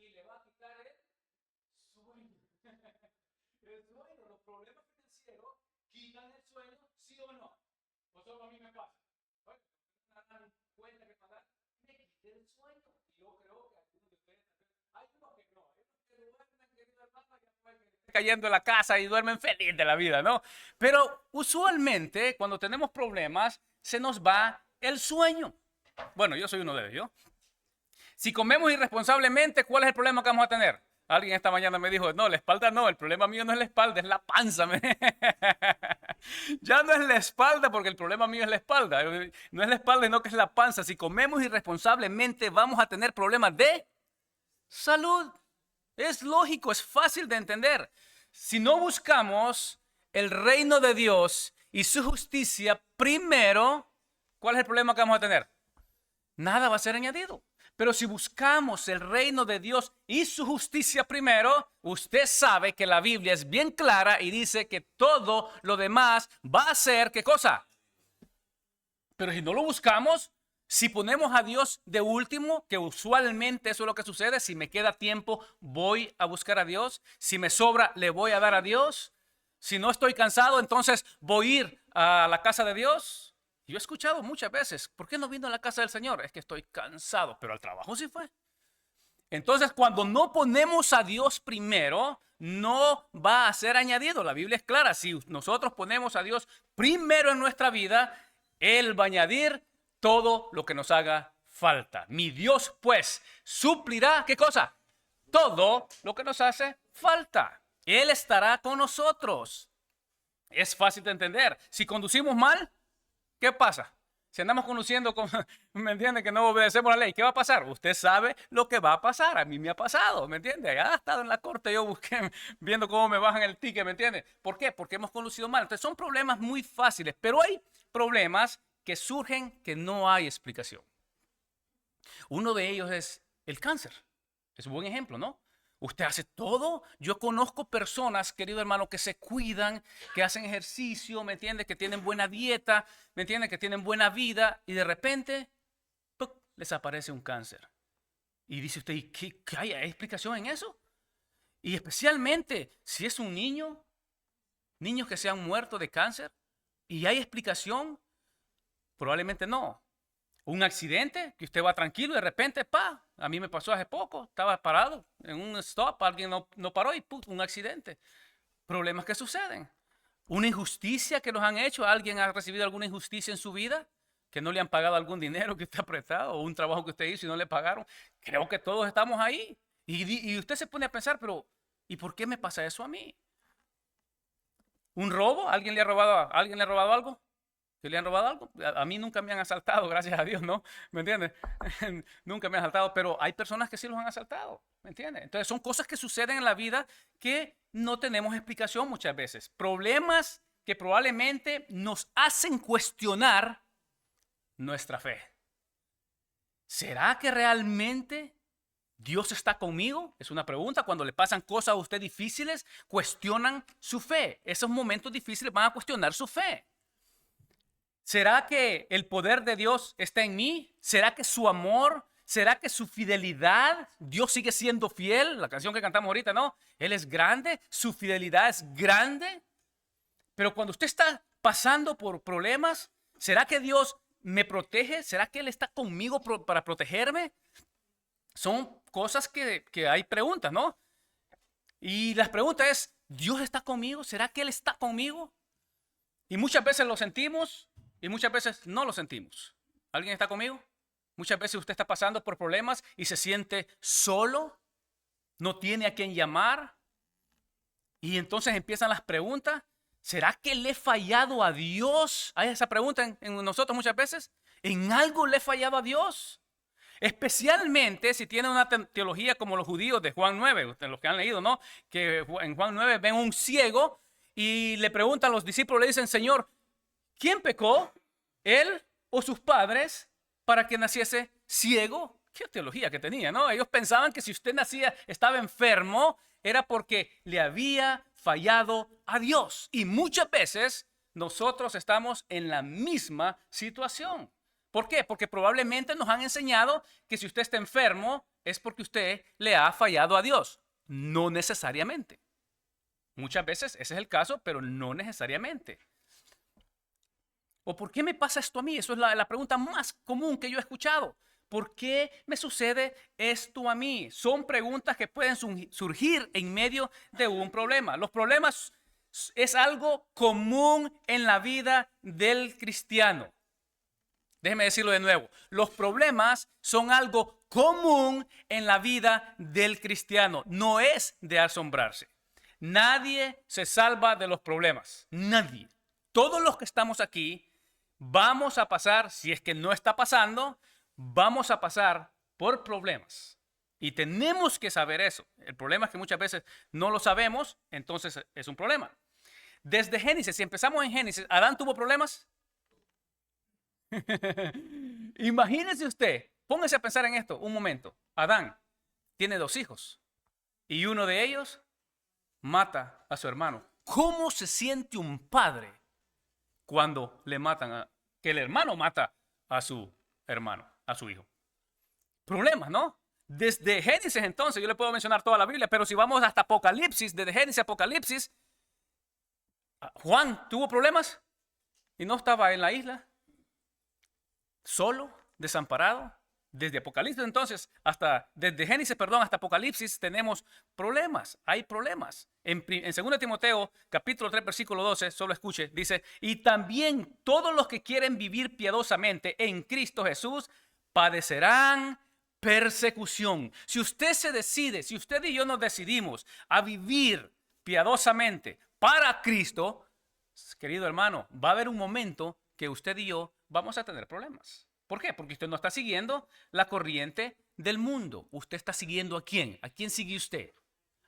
y le va a quitar el sueño. El sueño, los problemas financieros quitan el sueño, ¿sí o no? O solo a mí me pasa. Bueno, una gran cuenta que pagar, me quité el sueño. Y yo creo que algunos de ustedes, hay unos que no, hay unos que duermen, querido hermano, ya pueden cayendo en la casa y duermen feliz de la vida, ¿no? Pero usualmente cuando tenemos problemas se nos va el sueño. Bueno, yo soy uno de ellos. Si comemos irresponsablemente, ¿cuál es el problema que vamos a tener? Alguien esta mañana me dijo, no, la espalda no, el problema mío no es la espalda, es la panza. Ya no es la espalda porque el problema mío es la espalda. No es la espalda, sino que es la panza. Si comemos irresponsablemente, vamos a tener problemas de salud. Es lógico, es fácil de entender. Si no buscamos el reino de Dios y su justicia primero, ¿cuál es el problema que vamos a tener? Nada va a ser añadido. Pero si buscamos el reino de Dios y su justicia primero, usted sabe que la Biblia es bien clara y dice que todo lo demás va a ser, ¿qué cosa? Pero si no lo buscamos, si ponemos a Dios de último, que usualmente eso es lo que sucede, si me queda tiempo, voy a buscar a Dios. Si me sobra, le voy a dar a Dios. Si no estoy cansado, entonces voy a ir a la casa de Dios. Yo he escuchado muchas veces, ¿por qué no vino a la casa del Señor? Es que estoy cansado, pero al trabajo sí fue. Entonces, cuando no ponemos a Dios primero, no va a ser añadido. La Biblia es clara. Si nosotros ponemos a Dios primero en nuestra vida, Él va a añadir todo lo que nos haga falta. Mi Dios, pues, suplirá, ¿qué cosa? Todo lo que nos hace falta. Él estará con nosotros. Es fácil de entender. Si conducimos mal, ¿qué pasa? Si andamos conduciendo, ¿me entiende? Que no obedecemos la ley, ¿qué va a pasar? Usted sabe lo que va a pasar. A mí me ha pasado, ¿me entiende? Ya ha estado en la corte, yo busqué viendo cómo me bajan el ticket, ¿me entiende? ¿Por qué? Porque hemos conducido mal. Entonces son problemas muy fáciles, pero hay problemas que surgen que no hay explicación. Uno de ellos es el cáncer. Es un buen ejemplo, ¿no? Usted hace todo. Yo conozco personas, querido hermano, que se cuidan, que hacen ejercicio, ¿me entiende? Que tienen buena dieta, ¿me entiende? Que tienen buena vida y de repente ¡puc!, les aparece un cáncer. Y dice usted, ¿y qué hay? ¿Hay explicación en eso? Y especialmente si es un niño, niños que se han muerto de cáncer, ¿y hay explicación? Probablemente no. Un accidente, que usted va tranquilo y de repente, a mí me pasó hace poco, estaba parado en un stop, alguien no paró y un accidente. Problemas que suceden. Una injusticia que nos han hecho, alguien ha recibido alguna injusticia en su vida, que no le han pagado algún dinero que usted ha prestado o un trabajo que usted hizo y no le pagaron. Creo que todos estamos ahí. Y usted se pone a pensar, pero ¿y por qué me pasa eso a mí? ¿Un robo? ¿Alguien le ha robado algo? ¿Que le han robado algo? A mí nunca me han asaltado, gracias a Dios, ¿no? ¿Me entiendes? Nunca me han asaltado, pero hay personas que sí los han asaltado, ¿me entiendes? Entonces son cosas que suceden en la vida que no tenemos explicación muchas veces. Problemas que probablemente nos hacen cuestionar nuestra fe. ¿Será que realmente Dios está conmigo? Es una pregunta. Cuando le pasan cosas a usted difíciles, cuestionan su fe. Esos momentos difíciles van a cuestionar su fe. ¿Será que el poder de Dios está en mí? ¿Será que su amor? ¿Será que su fidelidad? Dios sigue siendo fiel. La canción que cantamos ahorita, ¿no? Él es grande, su fidelidad es grande. Pero cuando usted está pasando por problemas, ¿será que Dios me protege? ¿Será que Él está conmigo para protegerme? Son cosas que hay preguntas, ¿no? Y la pregunta es, ¿Dios está conmigo? ¿Será que Él está conmigo? Y muchas veces lo sentimos y muchas veces no lo sentimos. ¿Alguien está conmigo? Muchas veces usted está pasando por problemas y se siente solo, no tiene a quién llamar. Y entonces empiezan las preguntas. ¿Será que le he fallado a Dios? Hay esa pregunta en nosotros muchas veces. ¿En algo le he fallado a Dios? Especialmente si tienen una teología como los judíos de Juan 9, ustedes los que han leído, ¿no? Que en Juan 9 ven un ciego y le preguntan a los discípulos, le dicen, Señor, ¿quién pecó? ¿Él o sus padres para que naciese ciego? Qué teología que tenía, ¿no? Ellos pensaban que si usted nacía, estaba enfermo, era porque le había fallado a Dios. Y muchas veces nosotros estamos en la misma situación. ¿Por qué? Porque probablemente nos han enseñado que si usted está enfermo es porque usted le ha fallado a Dios. No necesariamente. Muchas veces ese es el caso, pero no necesariamente. ¿O por qué me pasa esto a mí? Eso es la pregunta más común que yo he escuchado. ¿Por qué me sucede esto a mí? Son preguntas que pueden surgir en medio de un problema. Los problemas es algo común en la vida del cristiano. Déjeme decirlo de nuevo. Los problemas son algo común en la vida del cristiano. No es de asombrarse. Nadie se salva de los problemas. Nadie. Todos los que estamos aquí vamos a pasar, si es que no está pasando, vamos a pasar por problemas. Y tenemos que saber eso. El problema es que muchas veces no lo sabemos, entonces es un problema. Desde Génesis, si empezamos en Génesis, ¿Adán tuvo problemas? Imagínese usted, póngase a pensar en esto un momento. Adán tiene 2 hijos y uno de ellos mata a su hermano. ¿Cómo se siente un padre cuando le matan que el hermano mata a su hermano, a su hijo? Problemas, ¿no? Desde Génesis entonces, yo le puedo mencionar toda la Biblia, pero si vamos hasta Apocalipsis, desde Génesis a Apocalipsis, Juan tuvo problemas y no estaba en la isla. Solo, desamparado. Desde Apocalipsis entonces, desde Génesis, hasta Apocalipsis tenemos problemas, hay problemas. En 2 Timoteo, capítulo 3, versículo 12, solo escuche, dice, y también todos los que quieren vivir piadosamente en Cristo Jesús padecerán persecución. Si usted se decide, si usted y yo nos decidimos a vivir piadosamente para Cristo, querido hermano, va a haber un momento que usted y yo vamos a tener problemas. ¿Por qué? Porque usted no está siguiendo la corriente del mundo. ¿Usted está siguiendo a quién? ¿A quién sigue usted?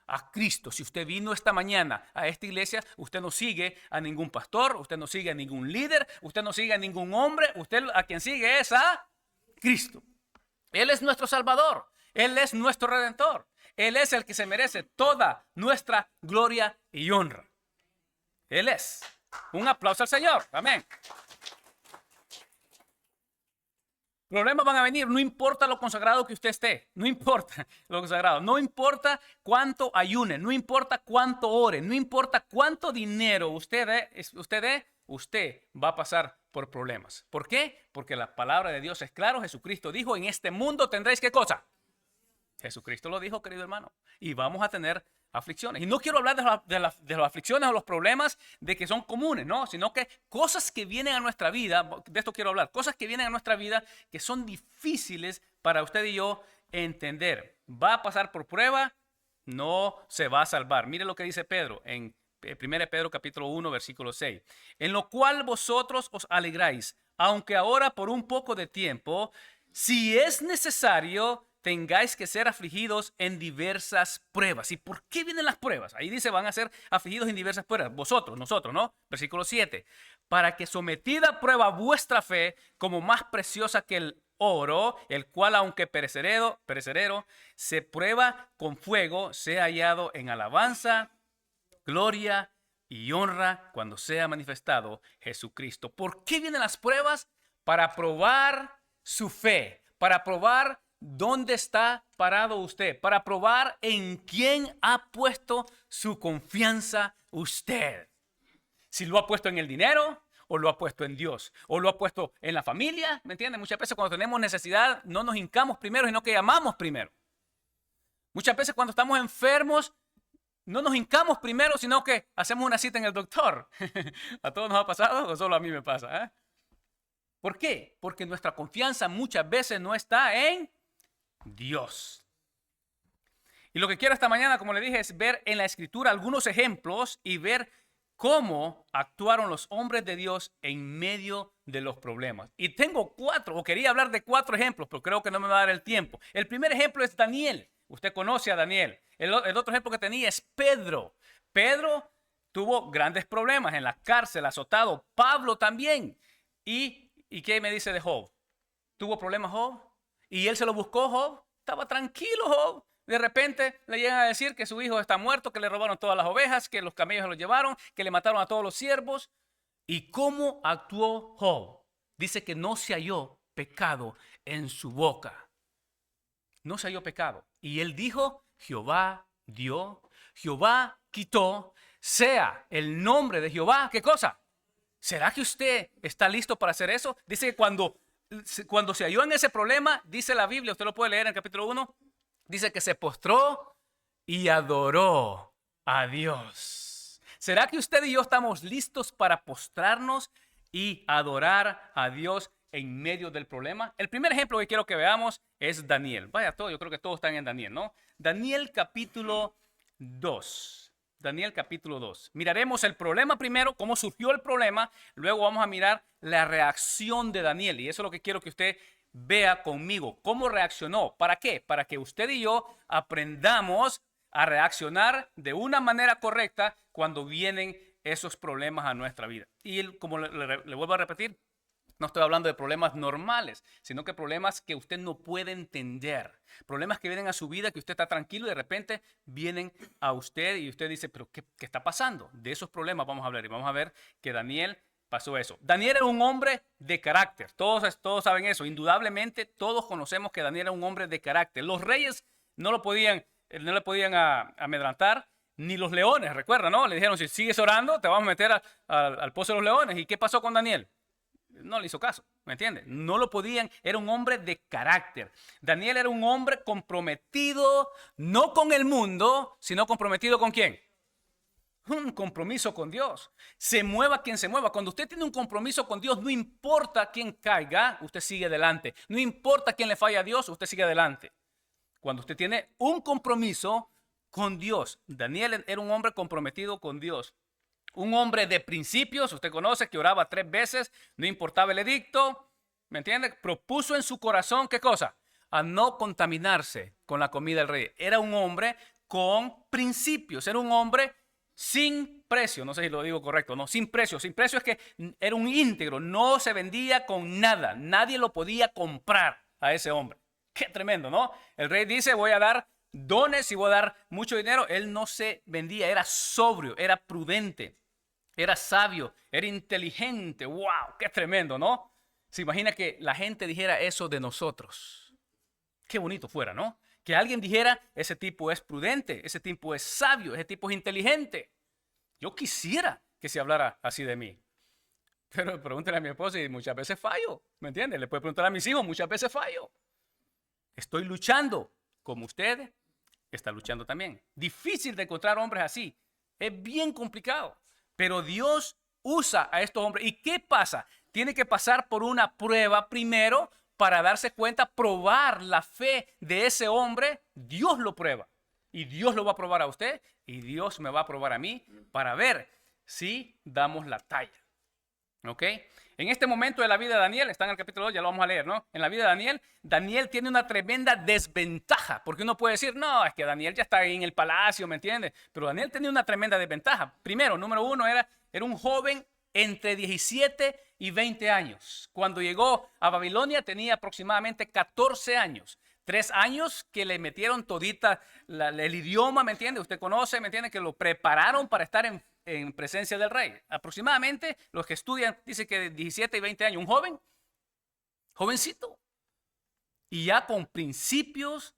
A Cristo. Si usted vino esta mañana a esta iglesia, usted no sigue a ningún pastor, usted no sigue a ningún líder, usted no sigue a ningún hombre, usted a quien sigue es a Cristo. Él es nuestro Salvador, Él es nuestro Redentor, Él es el que se merece toda nuestra gloria y honra. Él es. Un aplauso al Señor. Amén. Problemas van a venir, no importa lo consagrado que usted esté, no importa lo consagrado, no importa cuánto ayune, no importa cuánto ore, no importa cuánto dinero usted va a pasar por problemas. ¿Por qué? Porque la palabra de Dios es claro. Jesucristo dijo, en este mundo tendréis ¿qué cosa? Jesucristo lo dijo, querido hermano, y vamos a tener aflicciones. Y no quiero hablar de las aflicciones o los problemas de que son comunes, no, sino que cosas que vienen a nuestra vida, de esto quiero hablar, cosas que vienen a nuestra vida que son difíciles para usted y yo entender. Va a pasar por prueba, no se va a salvar. Mire lo que dice Pedro en 1 Pedro capítulo 1, versículo 6. En lo cual vosotros os alegráis, aunque ahora por un poco de tiempo, si es necesario, tengáis que ser afligidos en diversas pruebas. ¿Y por qué vienen las pruebas? Ahí dice, van a ser afligidos en diversas pruebas. Vosotros, nosotros, ¿no? Versículo 7. Para que sometida a prueba vuestra fe, como más preciosa que el oro, el cual aunque perecedero, se prueba con fuego, sea hallado en alabanza, gloria y honra cuando sea manifestado Jesucristo. ¿Por qué vienen las pruebas? Para probar su fe, para probar dónde está parado usted, para probar en quién ha puesto su confianza usted. Si lo ha puesto en el dinero, o lo ha puesto en Dios, o lo ha puesto en la familia, ¿me entiende? Muchas veces cuando tenemos necesidad no nos hincamos primero, sino que llamamos primero. Muchas veces cuando estamos enfermos no nos hincamos primero, sino que hacemos una cita en el doctor. ¿A todos nos ha pasado o solo a mí me pasa? ¿Por qué? Porque nuestra confianza muchas veces no está en Dios. Y lo que quiero esta mañana, como le dije, es ver en la Escritura algunos ejemplos y ver cómo actuaron los hombres de Dios en medio de los problemas. Y tengo 4, o quería hablar de 4 ejemplos, pero creo que no me va a dar el tiempo. El primer ejemplo es Daniel. Usted conoce a Daniel. El otro ejemplo que tenía es Pedro. Pedro tuvo grandes problemas en la cárcel, azotado. Pablo también. ¿Y qué me dice de Job? ¿Tuvo problemas Job? ¿Y él se lo buscó Job? Estaba tranquilo Job. De repente le llegan a decir que su hijo está muerto, que le robaron todas las ovejas, que los camellos se los llevaron, que le mataron a todos los siervos. ¿Y cómo actuó Job? Dice que no se halló pecado en su boca. no se halló pecado. Y él dijo, Jehová dio, Jehová quitó, sea el nombre de Jehová, ¿qué cosa? ¿Será que usted está listo para hacer eso? Dice que cuando se halló en ese problema, dice la Biblia, usted lo puede leer en el capítulo 1, dice que se postró y adoró a Dios. ¿Será que usted y yo estamos listos para postrarnos y adorar a Dios en medio del problema? El primer ejemplo que quiero que veamos es Daniel. Vaya, yo creo que todos están en Daniel, ¿no? Daniel capítulo 2. Daniel capítulo 2. Miraremos el problema primero, cómo surgió el problema. Luego vamos a mirar la reacción de Daniel. Y eso es lo que quiero que usted vea conmigo. ¿Cómo reaccionó? ¿Para qué? Para que usted y yo aprendamos a reaccionar de una manera correcta cuando vienen esos problemas a nuestra vida. Y como le vuelvo a repetir, no estoy hablando de problemas normales, sino que problemas que usted no puede entender. Problemas que vienen a su vida, que usted está tranquilo y de repente vienen a usted y usted dice, pero ¿qué está pasando? De esos problemas vamos a hablar y vamos a ver que Daniel pasó eso. Daniel era un hombre de carácter. Todos saben eso. Indudablemente todos conocemos que Daniel era un hombre de carácter. Los reyes no le podían amedrantar, ni los leones, recuerda, ¿no? Le dijeron, si sigues orando, te vamos a meter al pozo de los leones. ¿Y qué pasó con Daniel? No le hizo caso, ¿me entiende? No lo podían, era un hombre de carácter. Daniel era un hombre comprometido, no con el mundo, sino comprometido ¿con quién? Un compromiso con Dios. Se mueva quien se mueva. Cuando usted tiene un compromiso con Dios, no importa quién caiga, usted sigue adelante. No importa quién le falla a Dios, usted sigue adelante. Cuando usted tiene un compromiso con Dios. Daniel era un hombre comprometido con Dios. Un hombre de principios, usted conoce que oraba 3 veces, no importaba el edicto, ¿me entiende? Propuso en su corazón, ¿qué cosa? A no contaminarse con la comida del rey. Era un hombre con principios, era un hombre sin precio, no sé si lo digo correcto, no, sin precio. Sin precio es que era un íntegro, no se vendía con nada, nadie lo podía comprar a ese hombre. Qué tremendo, ¿no? El rey dice, voy a dar dones y voy a dar mucho dinero. Él no se vendía, era sobrio, era prudente. Era sabio, era inteligente. ¡Wow! ¡Qué tremendo!, ¿no? Se imagina que la gente dijera eso de nosotros. Qué bonito fuera, ¿no? Que alguien dijera, ese tipo es prudente, ese tipo es sabio, ese tipo es inteligente. Yo quisiera que se hablara así de mí. Pero pregúntale a mi esposa y muchas veces fallo, ¿me entiende? Le puede preguntar a mis hijos, muchas veces fallo. Estoy luchando, como usted está luchando también. Difícil de encontrar hombres así. Es bien complicado. Pero Dios usa a estos hombres. ¿Y qué pasa? Tiene que pasar por una prueba primero para darse cuenta, probar la fe de ese hombre. Dios lo prueba. Y Dios lo va a probar a usted. Y Dios me va a probar a mí para ver si damos la talla. ¿Ok? En este momento de la vida de Daniel, está en el capítulo 2, ya lo vamos a leer, ¿no? En la vida de Daniel, Daniel tiene una tremenda desventaja, porque uno puede decir, no, es que Daniel ya está ahí en el palacio, ¿me entiendes? Pero Daniel tenía una tremenda desventaja. Primero, número uno, era un joven entre 17 y 20 años. Cuando llegó a Babilonia tenía aproximadamente 14 años. 3 años que le metieron todita el idioma, ¿me entiende? Usted conoce, ¿me entiende? Que lo prepararon para estar en presencia del rey. Aproximadamente los que estudian dicen que de 17 y 20 años, un jovencito, y ya con principios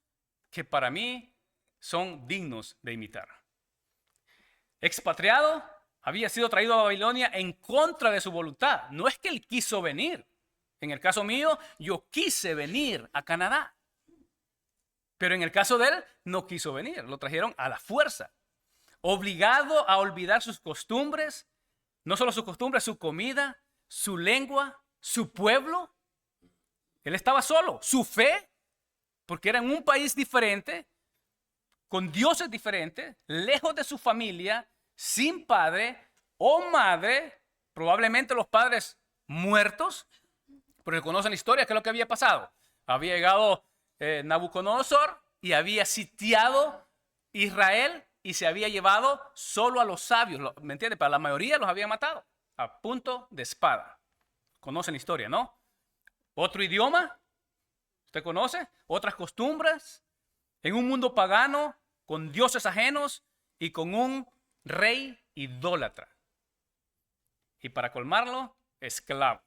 que para mí son dignos de imitar. Expatriado, había sido traído a Babilonia en contra de su voluntad. No es que él quiso venir. En el caso mío, yo quise venir a Canadá. Pero en el caso de él, no quiso venir. Lo trajeron a la fuerza. Obligado a olvidar sus costumbres, no solo sus costumbres, su comida, su lengua, su pueblo. Él estaba solo, su fe, porque era en un país diferente, con dioses diferentes, lejos de su familia, sin padre o madre, probablemente los padres muertos, porque conocen la historia, ¿qué es lo que había pasado? Había llegado Nabucodonosor y había sitiado Israel y se había llevado solo a los sabios, ¿me entiende? Para la mayoría los había matado a punto de espada. Conocen la historia, ¿no? Otro idioma, ¿usted conoce? Otras costumbres, en un mundo pagano, con dioses ajenos y con un rey idólatra. Y para colmarlo, esclavo.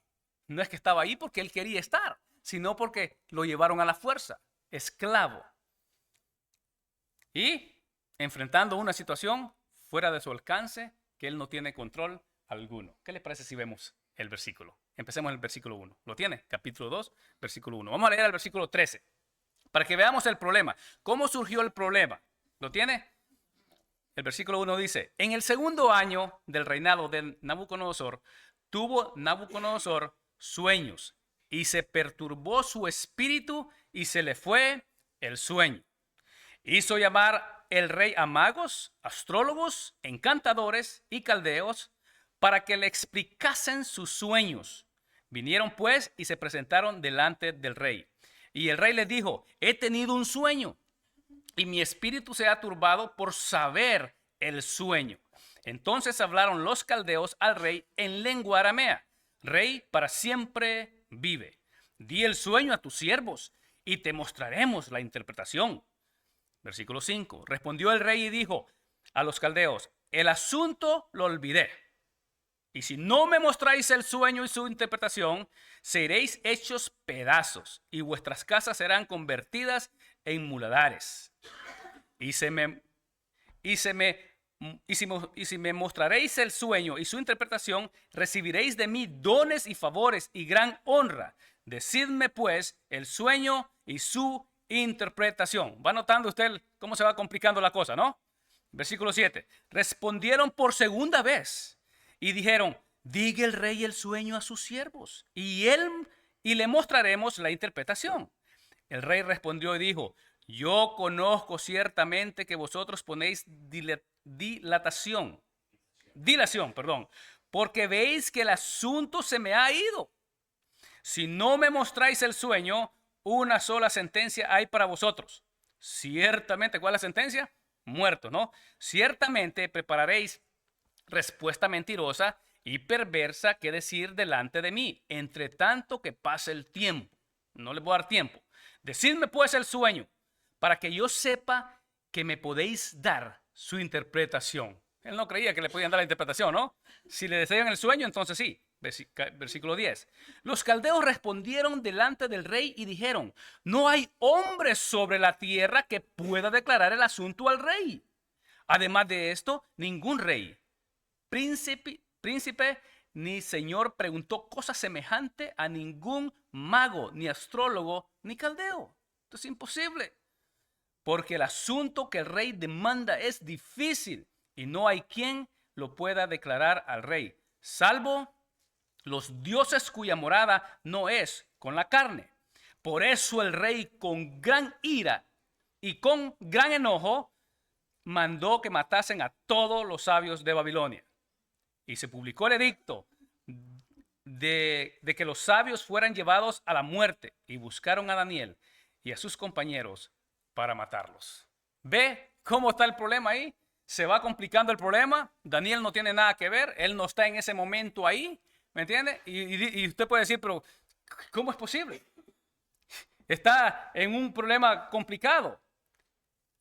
No es que estaba ahí porque él quería estar, sino porque lo llevaron a la fuerza. Esclavo. y enfrentando una situación fuera de su alcance que él no tiene control alguno. ¿Qué les parece si vemos el versículo? Empecemos en el versículo 1. ¿Lo tiene? Capítulo 2, versículo 1. Vamos a leer el versículo 13 para que veamos el problema. ¿Cómo surgió el problema? ¿Lo tiene? El versículo 1 dice, en el segundo año del reinado de Nabucodonosor, tuvo Nabucodonosor sueños y se perturbó su espíritu y se le fue el sueño. Hizo llamar el rey a magos, astrólogos, encantadores y caldeos para que le explicasen sus sueños. Vinieron pues y se presentaron delante del rey. Y el rey les dijo, he tenido un sueño y mi espíritu se ha turbado por saber el sueño. Entonces hablaron los caldeos al rey en lengua aramea. Rey, para siempre vive. Di el sueño a tus siervos y te mostraremos la interpretación. Versículo 5. Respondió el rey y dijo a los caldeos, el asunto lo olvidé. Y si no me mostráis el sueño y su interpretación, seréis hechos pedazos y vuestras casas serán convertidas en muladares. Y si me mostraréis el sueño y su interpretación, recibiréis de mí dones y favores y gran honra. Decidme pues el sueño y su interpretación. ¿Va notando usted cómo se va complicando la cosa, no? Versículo 7. Respondieron por segunda vez y dijeron, diga el rey el sueño a sus siervos y le mostraremos la interpretación. El rey respondió y dijo, yo conozco ciertamente que vosotros ponéis dilación, porque veis que el asunto se me ha ido. Si no me mostráis el sueño, una sola sentencia hay para vosotros. Ciertamente, ¿cuál es la sentencia? Muertos, ¿no? Ciertamente prepararéis respuesta mentirosa y perversa que decir delante de mí, entre tanto que pase el tiempo. No les voy a dar tiempo. Decidme pues el sueño, para que yo sepa que me podéis dar su interpretación. Él no creía que le podían dar la interpretación, ¿no? Si le desean el sueño, entonces sí. Versículo 10. Los caldeos respondieron delante del rey y dijeron, no hay hombre sobre la tierra que pueda declarar el asunto al rey. Además de esto, ningún rey, príncipe ni señor preguntó cosa semejante a ningún mago, ni astrólogo, ni caldeo. Esto es imposible. Porque el asunto que el rey demanda es difícil y no hay quien lo pueda declarar al rey, salvo los dioses cuya morada no es con la carne. Por eso el rey con gran ira y con gran enojo mandó que matasen a todos los sabios de Babilonia. Y se publicó el edicto de que los sabios fueran llevados a la muerte y buscaron a Daniel y a sus compañeros para matarlos. ¿Ve cómo está el problema ahí? Se va complicando el problema. Daniel no tiene nada que ver. Él no está en ese momento ahí. ¿Me entiende? Y usted puede decir, pero ¿cómo es posible? Está en un problema complicado.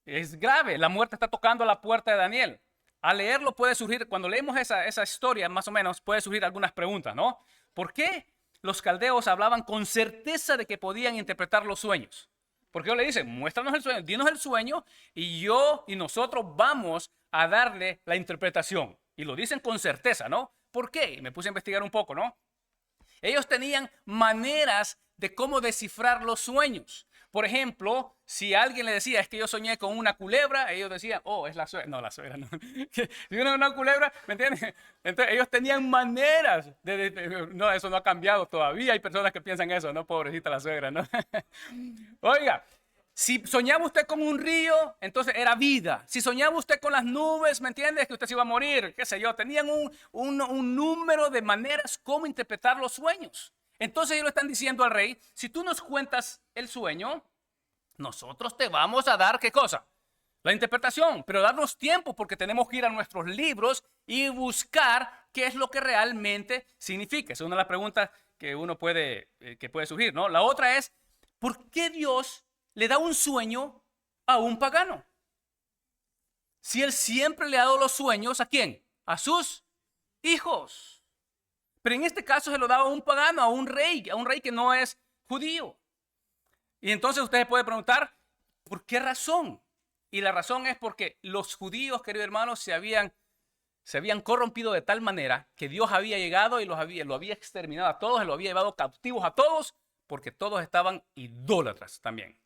Es grave. La muerte está tocando a la puerta de Daniel. Al leerlo puede surgir, cuando leemos esa historia, más o menos, puede surgir algunas preguntas, ¿no? ¿Por qué los caldeos hablaban con certeza de que podían interpretar los sueños? Porque Dios le dice, muéstranos el sueño, dinos el sueño y nosotros vamos a darle la interpretación. Y lo dicen con certeza, ¿no? ¿Por qué? Y me puse a investigar un poco, ¿no? Ellos tenían maneras de cómo descifrar los sueños. Por ejemplo, si alguien le decía, es que yo soñé con una culebra, ellos decían, oh, es la suegra. No, la suegra no. Si una culebra, ¿me entiendes? Entonces ellos tenían maneras no, eso no ha cambiado todavía. Hay personas que piensan eso, no, pobrecita la suegra, ¿no? Oiga, si soñaba usted con un río, entonces era vida. Si soñaba usted con las nubes, ¿me entiendes? Que usted se iba a morir, qué sé yo. Tenían un número de maneras cómo interpretar los sueños. Entonces ellos le están diciendo al rey, si tú nos cuentas el sueño, nosotros te vamos a dar, ¿qué cosa? La interpretación, pero darnos tiempo porque tenemos que ir a nuestros libros y buscar qué es lo que realmente significa. Esa es una de las preguntas que que puede surgir, ¿no? La otra es, ¿por qué Dios le da un sueño a un pagano? Si él siempre le ha dado los sueños, ¿a quién? A sus hijos. Pero en este caso se lo daba a un pagano, a un rey que no es judío. Y entonces usted puede preguntar, ¿por qué razón? Y la razón es porque los judíos, queridos hermanos, se habían corrompido de tal manera que Dios había llegado y lo había exterminado a todos, lo había llevado cautivos a todos, porque todos estaban idólatras también.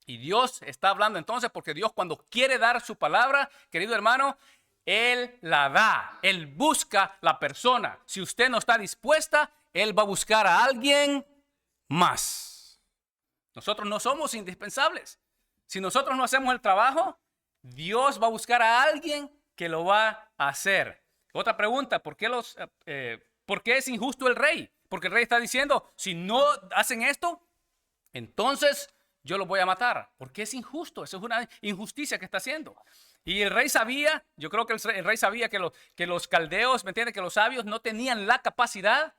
Y Dios está hablando entonces porque Dios, cuando quiere dar su palabra, querido hermano, Él la da. Él busca la persona. Si usted no está dispuesta, Él va a buscar a alguien más. Nosotros no somos indispensables. Si nosotros no hacemos el trabajo, Dios va a buscar a alguien que lo va a hacer. Otra pregunta, ¿por qué es injusto el rey? Porque el rey está diciendo, si no hacen esto, entonces yo los voy a matar. Porque es injusto, eso es una injusticia que está haciendo. Y el rey sabía, yo creo que el rey sabía que los caldeos, ¿me entiende? Que los sabios no tenían la capacidad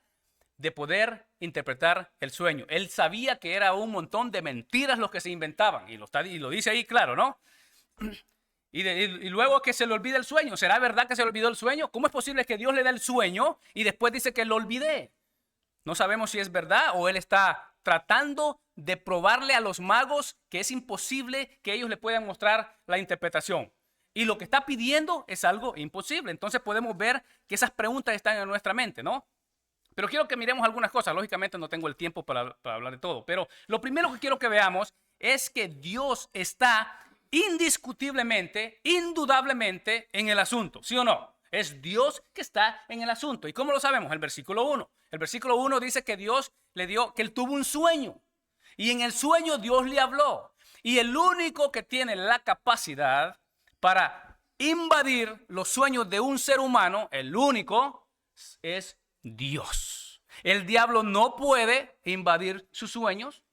de poder interpretar el sueño. Él sabía que era un montón de mentiras los que se inventaban. Y lo dice ahí claro, ¿no? Y luego que se le olvida el sueño. ¿Será verdad que se le olvidó el sueño? ¿Cómo es posible que Dios le dé el sueño y después dice que lo olvidé? No sabemos si es verdad o él está tratando de probarle a los magos que es imposible que ellos le puedan mostrar la interpretación. Y lo que está pidiendo es algo imposible. Entonces podemos ver que esas preguntas están en nuestra mente, ¿no? Pero quiero que miremos algunas cosas. Lógicamente no tengo el tiempo para hablar de todo. Pero lo primero que quiero que veamos es que Dios está indiscutiblemente, indudablemente en el asunto. ¿Sí o no? Es Dios que está en el asunto. ¿Y cómo lo sabemos? El versículo 1. El versículo 1 dice que Dios le dio, que él tuvo un sueño. Y en el sueño Dios le habló. Y el único que tiene la capacidad para invadir los sueños de un ser humano, el único, es Dios. El diablo no puede invadir sus sueños.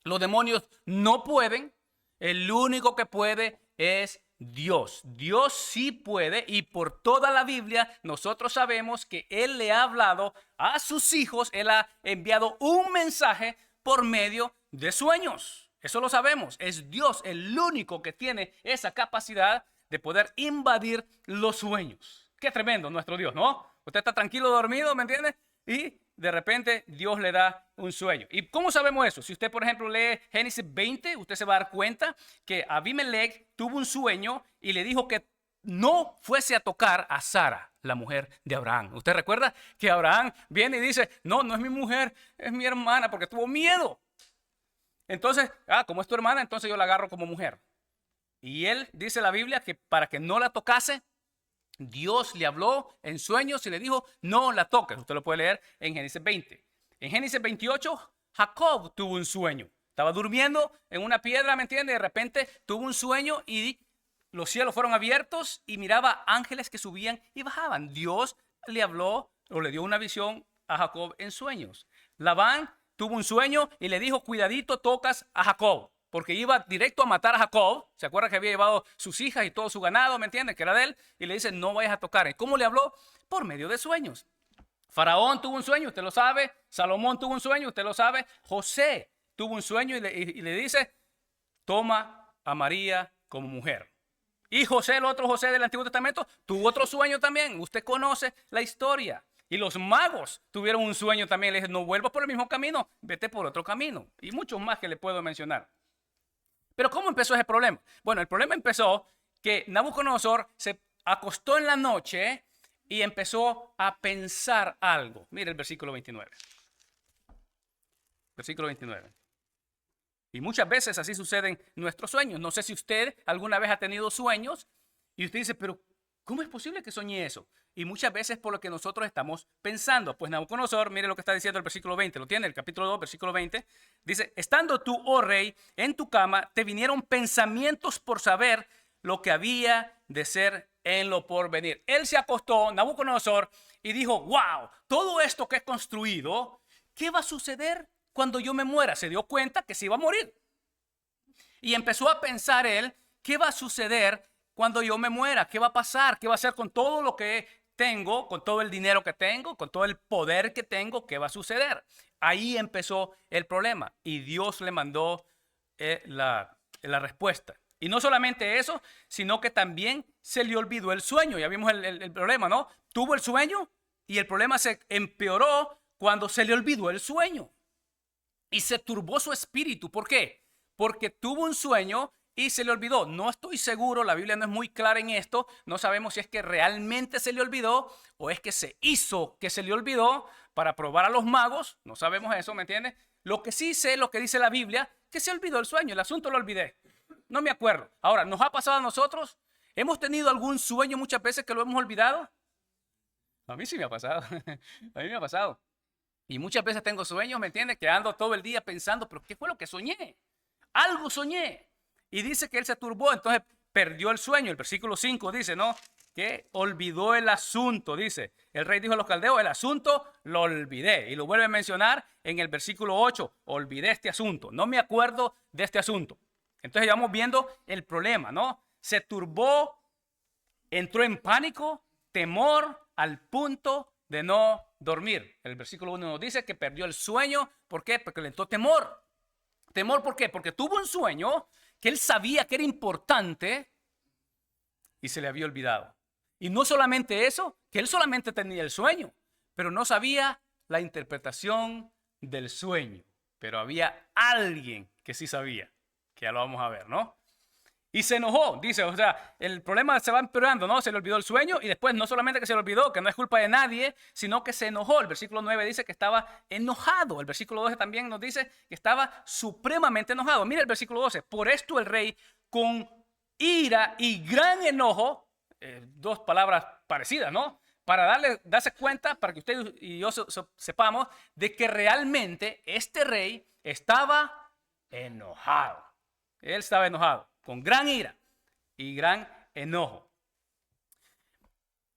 Los demonios no pueden. El único que puede es Dios. Dios sí puede, y por toda la Biblia nosotros sabemos que Él le ha hablado a sus hijos. Él ha enviado un mensaje por medio de sueños. Eso lo sabemos. Es Dios el único que tiene esa capacidad de poder invadir los sueños. Qué tremendo nuestro Dios, ¿no? Usted está tranquilo, dormido, ¿me entiende? Y de repente Dios le da un sueño. ¿Y cómo sabemos eso? Si usted, por ejemplo, lee Génesis 20, usted se va a dar cuenta que Abimelech tuvo un sueño y le dijo que no fuese a tocar a Sara, la mujer de Abraham. ¿Usted recuerda que Abraham viene y dice, no, no es mi mujer, es mi hermana, porque tuvo miedo? Entonces, como es tu hermana, entonces yo la agarro como mujer. Y él dice la Biblia que para que no la tocase, Dios le habló en sueños y le dijo, no la toques. Usted lo puede leer en Génesis 20. En Génesis 28, Jacob tuvo un sueño. Estaba durmiendo en una piedra, ¿me entiende? De repente tuvo un sueño y los cielos fueron abiertos y miraba ángeles que subían y bajaban. Dios le habló o le dio una visión a Jacob en sueños. Labán tuvo un sueño y le dijo, cuidadito, tocas a Jacob, porque iba directo a matar a Jacob. ¿Se acuerda que había llevado sus hijas y todo su ganado, ¿me entiende? Que era de él. Y le dice, no vayas a tocar. ¿Y cómo le habló? Por medio de sueños. Faraón tuvo un sueño, usted lo sabe. Salomón tuvo un sueño, usted lo sabe. José tuvo un sueño y le dice, toma a María como mujer. Y José, el otro José del Antiguo Testamento, tuvo otro sueño también. Usted conoce la historia. Y los magos tuvieron un sueño también. Le dije, no vuelvas por el mismo camino, vete por otro camino. Y muchos más que le puedo mencionar. Pero ¿cómo empezó ese problema? Bueno, el problema empezó que Nabucodonosor se acostó en la noche y empezó a pensar algo. Mire el versículo 29. Versículo 29. Y muchas veces así suceden nuestros sueños. No sé si usted alguna vez ha tenido sueños y usted dice, pero ¿cómo es posible que soñé eso? Y muchas veces por lo que nosotros estamos pensando. Pues Nabucodonosor, mire lo que está diciendo el versículo 20, lo tiene, el capítulo 2, versículo 20. Dice, estando tú, oh rey, en tu cama, te vinieron pensamientos por saber lo que había de ser en lo porvenir. Él se acostó, Nabucodonosor, y dijo, wow, todo esto que he construido, ¿qué va a suceder cuando yo me muera? Se dio cuenta que se iba a morir. Y empezó a pensar él, ¿qué va a suceder cuando yo me muera? ¿Qué va a pasar? ¿Qué va a hacer con todo lo que tengo, con todo el dinero que tengo, con todo el poder que tengo? ¿Qué va a suceder? Ahí empezó el problema y Dios le mandó la respuesta. Y no solamente eso, sino que también se le olvidó el sueño. Ya vimos el problema, ¿no? Tuvo el sueño y el problema se empeoró cuando se le olvidó el sueño. Y se turbó su espíritu. ¿Por qué? Porque tuvo un sueño y se le olvidó. No estoy seguro, la Biblia no es muy clara en esto. No sabemos si es que realmente se le olvidó o es que se hizo que se le olvidó para probar a los magos. No sabemos eso, ¿me entiendes? Lo que sí sé, lo que dice la Biblia, que se olvidó el sueño, el asunto lo olvidé. No me acuerdo. Ahora, ¿nos ha pasado a nosotros? ¿Hemos tenido algún sueño muchas veces que lo hemos olvidado? A mí sí me ha pasado. A mí me ha pasado. Y muchas veces tengo sueños, ¿me entiendes? Que ando todo el día pensando, pero ¿qué fue lo que soñé? Algo soñé. Y dice que él se turbó, entonces perdió el sueño. El versículo 5 dice, ¿no? Que olvidó el asunto, dice. El rey dijo a los caldeos, el asunto lo olvidé. Y lo vuelve a mencionar en el versículo 8, olvidé este asunto. No me acuerdo de este asunto. Entonces ya vamos viendo el problema, ¿no? Se turbó, entró en pánico, temor, al punto de no dormir. El versículo 1 nos dice que perdió el sueño. ¿Por qué? Porque le entró temor. ¿Temor por qué? Porque tuvo un sueño que él sabía que era importante y se le había olvidado. Y no solamente eso, que él solamente tenía el sueño, pero no sabía la interpretación del sueño. Pero había alguien que sí sabía, que ya lo vamos a ver, ¿no? Y se enojó, dice, o sea, el problema se va empeorando, ¿no? Se le olvidó el sueño y después no solamente que se le olvidó, que no es culpa de nadie, sino que se enojó. El versículo 9 dice que estaba enojado. El versículo 12 también nos dice que estaba supremamente enojado. Mira el versículo 12. Por esto el rey, con ira y gran enojo, dos palabras parecidas, ¿no? Para darse cuenta, para que usted y yo sepamos de que realmente este rey estaba enojado. Él estaba enojado, con gran ira y gran enojo.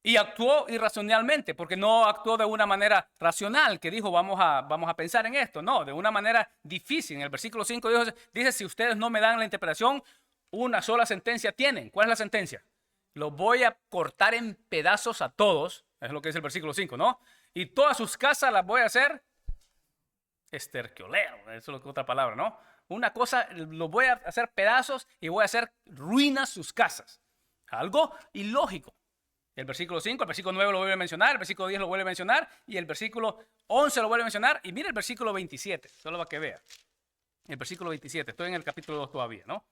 Y actuó irracionalmente, porque no actuó de una manera racional, que dijo, vamos a pensar en esto. No, de una manera difícil. En el versículo 5 dice, si ustedes no me dan la interpretación, una sola sentencia tienen. ¿Cuál es la sentencia? Los voy a cortar en pedazos a todos. Es lo que dice el versículo 5, ¿no? Y todas sus casas las voy a hacer esterquiolero. Eso es otra palabra, ¿no? Una cosa, los voy a hacer pedazos y voy a hacer ruinas sus casas. Algo ilógico. El versículo 5, el versículo 9 lo vuelve a mencionar, el versículo 10 lo vuelve a mencionar y el versículo 11 lo vuelve a mencionar. Y mira el versículo 27, solo para que vea. El versículo 27, estoy en el capítulo 2 todavía, ¿no?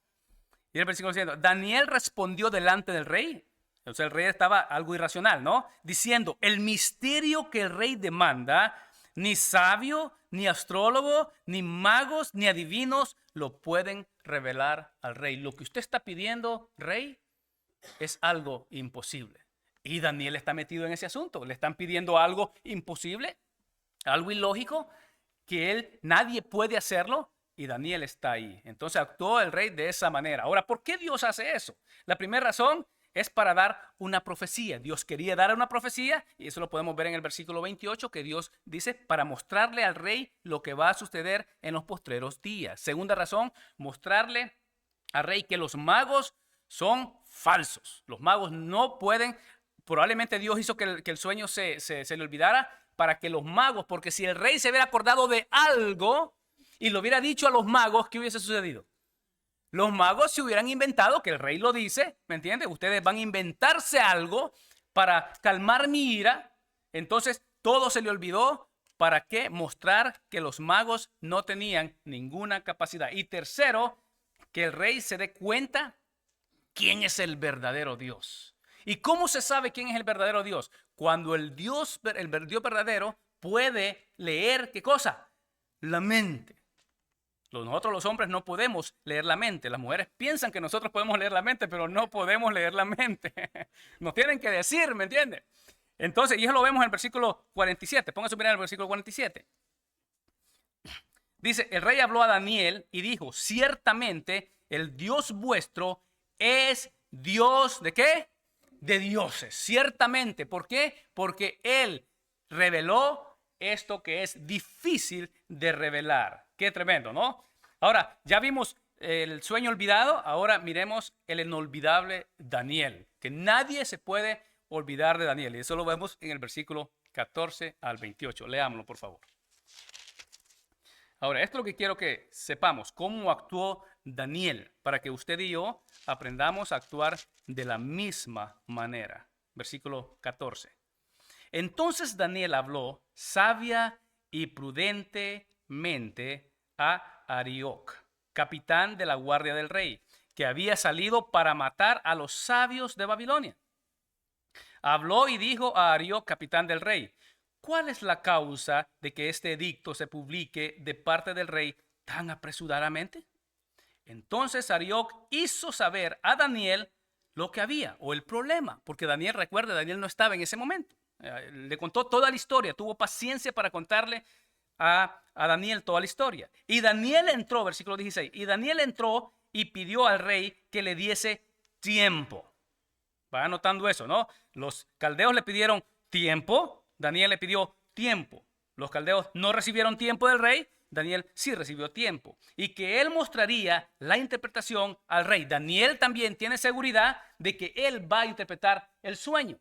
Y el versículo 7, Daniel respondió delante del rey. Entonces el rey estaba algo irracional, ¿no? Diciendo, el misterio que el rey demanda, ni sabio, ni astrólogo, ni magos, ni adivinos lo pueden revelar al rey. Lo que usted está pidiendo, rey, es algo imposible. Y Daniel está metido en ese asunto. Le están pidiendo algo imposible, algo ilógico, que nadie puede hacerlo. Y Daniel está ahí. Entonces actuó el rey de esa manera. Ahora, ¿por qué Dios hace eso? La primera razón es para dar una profecía. Dios quería dar una profecía y eso lo podemos ver en el versículo 28 que Dios dice para mostrarle al rey lo que va a suceder en los postreros días. Segunda razón, mostrarle al rey que los magos son falsos. Los magos no pueden, probablemente Dios hizo que el sueño se le olvidara para que los magos, porque si el rey se hubiera acordado de algo y lo hubiera dicho a los magos, ¿qué hubiese sucedido? Los magos se hubieran inventado, que el rey lo dice, ¿me entiendes? Ustedes van a inventarse algo para calmar mi ira. Entonces todo se le olvidó. ¿Para qué? Mostrar que los magos no tenían ninguna capacidad. Y tercero, que el rey se dé cuenta quién es el verdadero Dios. ¿Y cómo se sabe quién es el verdadero Dios? Cuando el Dios verdadero puede leer, ¿qué cosa? La mente. Nosotros los hombres no podemos leer la mente. Las mujeres piensan que nosotros podemos leer la mente, pero no podemos leer la mente. Nos tienen que decir, ¿me entiende? Entonces, y eso lo vemos en el versículo 47. Póngase a mirar el versículo 47. Dice, el rey habló a Daniel y dijo, ciertamente el Dios vuestro es Dios, ¿de qué? De dioses, ciertamente. ¿Por qué? Porque Él reveló esto que es difícil de revelar. Qué tremendo, ¿no? Ahora, ya vimos el sueño olvidado, ahora miremos el inolvidable Daniel, que nadie se puede olvidar de Daniel. Y eso lo vemos en el versículo 14 al 28. Leámoslo, por favor. Ahora, esto es lo que quiero que sepamos, cómo actuó Daniel, para que usted y yo aprendamos a actuar de la misma manera. Versículo 14. Entonces Daniel habló sabia y prudentemente a Arioc, capitán de la guardia del rey, que había salido para matar a los sabios de Babilonia. Habló y dijo a Arioc, capitán del rey: ¿cuál es la causa de que este edicto se publique de parte del rey tan apresuradamente? Entonces Arioc hizo saber a Daniel lo que había, o el problema, porque Daniel, recuerda, Daniel no estaba en ese momento. Le contó toda la historia, tuvo paciencia para contarle a Daniel toda la historia. Y Daniel entró, versículo 16, y Daniel entró y pidió al rey que le diese tiempo. Va anotando eso, ¿no? Los caldeos le pidieron tiempo, Daniel le pidió tiempo. Los caldeos no recibieron tiempo del rey, Daniel sí recibió tiempo. Y que él mostraría la interpretación al rey. Daniel también tiene seguridad de que él va a interpretar el sueño.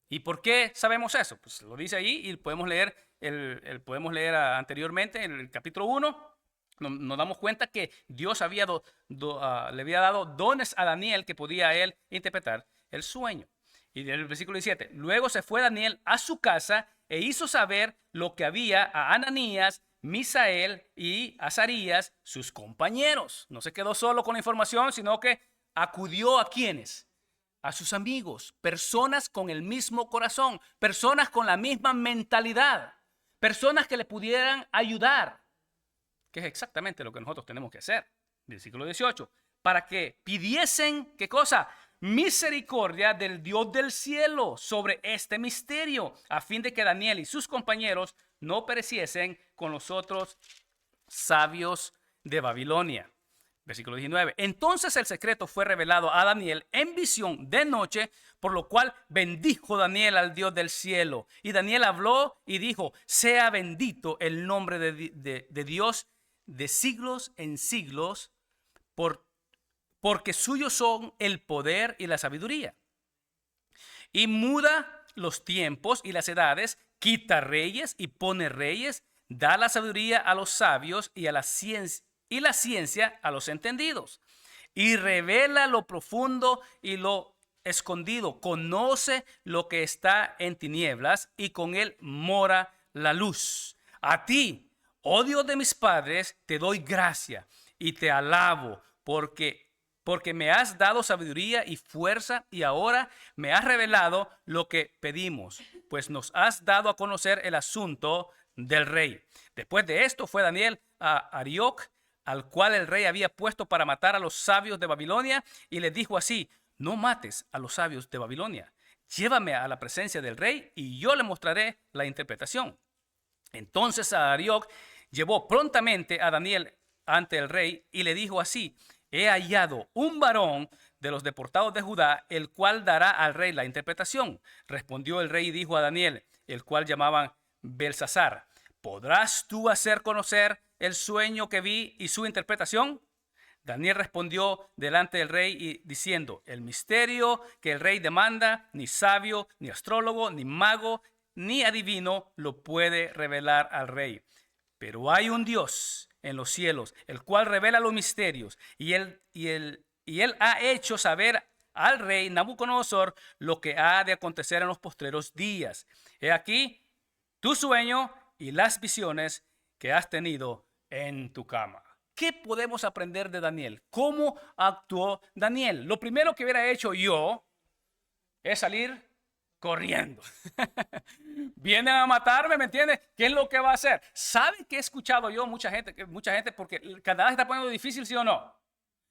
¿Y por qué sabemos eso? Pues lo dice ahí y podemos leer, anteriormente en el capítulo 1. Nos damos cuenta que Dios le había dado dones a Daniel que podía él interpretar el sueño. Y del versículo 17, luego se fue Daniel a su casa e hizo saber lo que había a Ananías, Misael y Azarías, sus compañeros. No se quedó solo con la información, sino que acudió a quienes, a sus amigos, personas con el mismo corazón, personas con la misma mentalidad, personas que le pudieran ayudar, que es exactamente lo que nosotros tenemos que hacer. Versículo 18, para que pidiesen, ¿qué cosa? Misericordia del Dios del cielo sobre este misterio, a fin de que Daniel y sus compañeros no pereciesen con los otros sabios de Babilonia. Versículo 19. Entonces el secreto fue revelado a Daniel en visión de noche, por lo cual bendijo Daniel al Dios del cielo. Y Daniel habló y dijo: sea bendito el nombre de Dios de siglos en siglos, porque suyos son el poder y la sabiduría. Y muda los tiempos y las quita reyes y pone reyes, da la sabiduría a los sabios y la ciencia a los entendidos. Y revela lo profundo y lo escondido. Conoce lo que está en tinieblas y con él mora la luz. A ti, oh Dios de mis padres, te doy gracia y te alabo porque me has dado sabiduría y fuerza y ahora me has revelado lo que pedimos, pues nos has dado a conocer el asunto del rey. Después de esto fue Daniel a Arioc, al cual el rey había puesto para matar a los sabios de Babilonia, y le dijo así: no mates a los sabios de Babilonia, llévame a la presencia del rey y yo le mostraré la interpretación. Entonces Arioc llevó prontamente a Daniel ante el rey y le dijo así: he hallado un varón de los deportados de Judá, el cual dará al rey la interpretación. Respondió el rey y dijo a Daniel, el cual llamaban Belsasar: ¿podrás tú hacer conocer el sueño que vi y su interpretación? Daniel respondió delante del rey y diciendo: el misterio que el rey demanda, ni sabio, ni astrólogo, ni mago, ni adivino lo puede revelar al rey. Pero hay un Dios en los cielos, el cual revela los misterios, y él ha hecho saber al rey Nabucodonosor lo que ha de acontecer en los postreros días. He aquí tu sueño y las visiones que has tenido en tu cama. ¿Qué podemos aprender de Daniel? ¿Cómo actuó Daniel? Lo primero que hubiera hecho yo es salir corriendo. Vienen a matarme, ¿me entiendes? ¿Qué es lo que va a hacer? ¿Saben que he escuchado yo mucha gente, porque Canadá se está poniendo difícil, sí o no?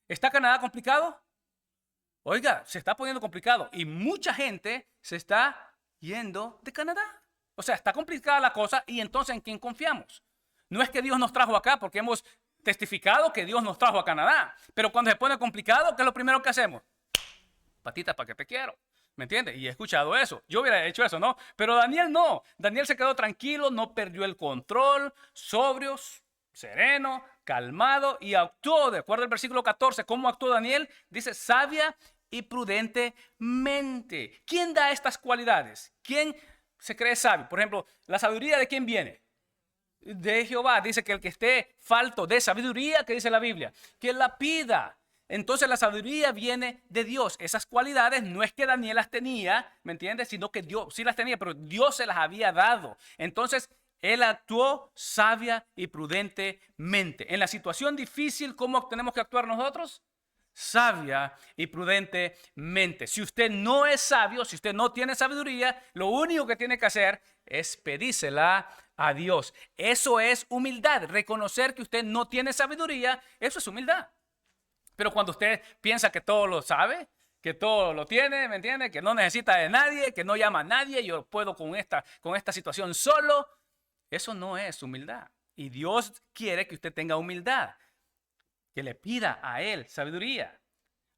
¿Está Canadá complicado? Oiga, se está poniendo complicado y mucha gente se está yendo de Canadá. O sea, está complicada la cosa, y entonces ¿en quién confiamos? No es que Dios nos trajo acá, porque hemos testificado que Dios nos trajo a Canadá, pero cuando se pone complicado, ¿qué es lo primero que hacemos? Patitas para que te quiero. ¿Me entiendes? Y he escuchado eso. Yo hubiera hecho eso, ¿no? Pero Daniel no. Daniel se quedó tranquilo, no perdió el control, sobrio, sereno, calmado, y actuó, de acuerdo al versículo 14. ¿Cómo actuó Daniel? Dice: sabia y prudentemente. ¿Quién da estas cualidades? ¿Quién se cree sabio? Por ejemplo, ¿la sabiduría de quién viene? De Jehová. Dice que el que esté falto de sabiduría, que dice la Biblia, que la pida. Entonces la sabiduría viene de Dios. Esas cualidades no es que Daniel las tenía, ¿me entiendes? Sino que Dios sí las tenía, pero Dios se las había dado. Entonces él actuó sabia y prudentemente. En la situación difícil, ¿cómo tenemos que actuar nosotros? sabia y prudentemente. Si usted no es sabio, si usted no tiene sabiduría, lo único que tiene que hacer es pedírsela a Dios. Eso es humildad. Reconocer que usted no tiene sabiduría, eso es humildad. Pero cuando usted piensa que todo lo sabe, que todo lo tiene, ¿me entiende? Que no necesita de nadie, que no llama a nadie, yo puedo con esta situación solo, eso no es humildad. Y Dios quiere que usted tenga humildad, que le pida a Él sabiduría.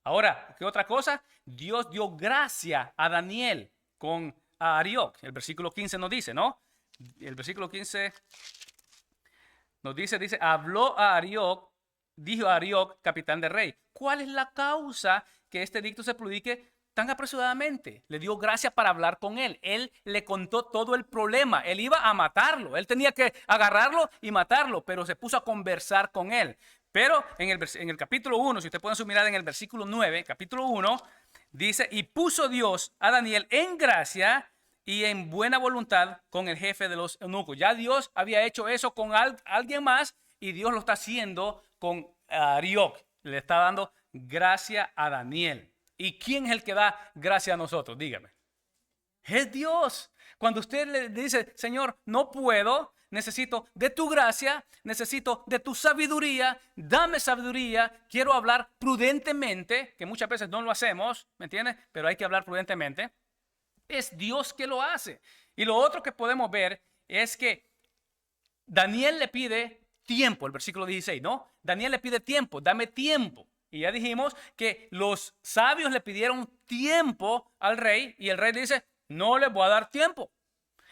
Ahora, ¿qué otra cosa? Dios dio gracia a Daniel con Arioc. El versículo 15 nos dice, ¿no? El versículo 15 nos dice, habló a Arioc, dijo a Arioc, capitán del rey, ¿cuál es la causa que este edicto se publique tan apresuradamente? Le dio gracia para hablar con él. Él le contó todo el problema. Él iba a matarlo. Él tenía que agarrarlo y matarlo, pero se puso a conversar con él. Pero en el capítulo 1, si usted puede mirar en el versículo 9, capítulo 1, dice, y puso Dios a Daniel en gracia y en buena voluntad con el jefe de los eunucos. Ya Dios había hecho eso con alguien más y Dios lo está haciendo con Arioc. Le está dando gracia a Daniel. ¿Y quién es el que da gracia a nosotros? Dígame. Es Dios. Cuando usted le dice, Señor, no puedo, necesito de tu gracia, necesito de tu sabiduría, dame sabiduría, quiero hablar prudentemente, que muchas veces no lo hacemos, ¿me entiendes? Pero hay que hablar prudentemente. Es Dios que lo hace. Y lo otro que podemos ver es que Daniel le pide tiempo, el versículo 16, ¿no? Daniel le pide tiempo, dame tiempo. Y ya dijimos que los sabios le pidieron tiempo al rey y el rey dice, no le voy a dar tiempo.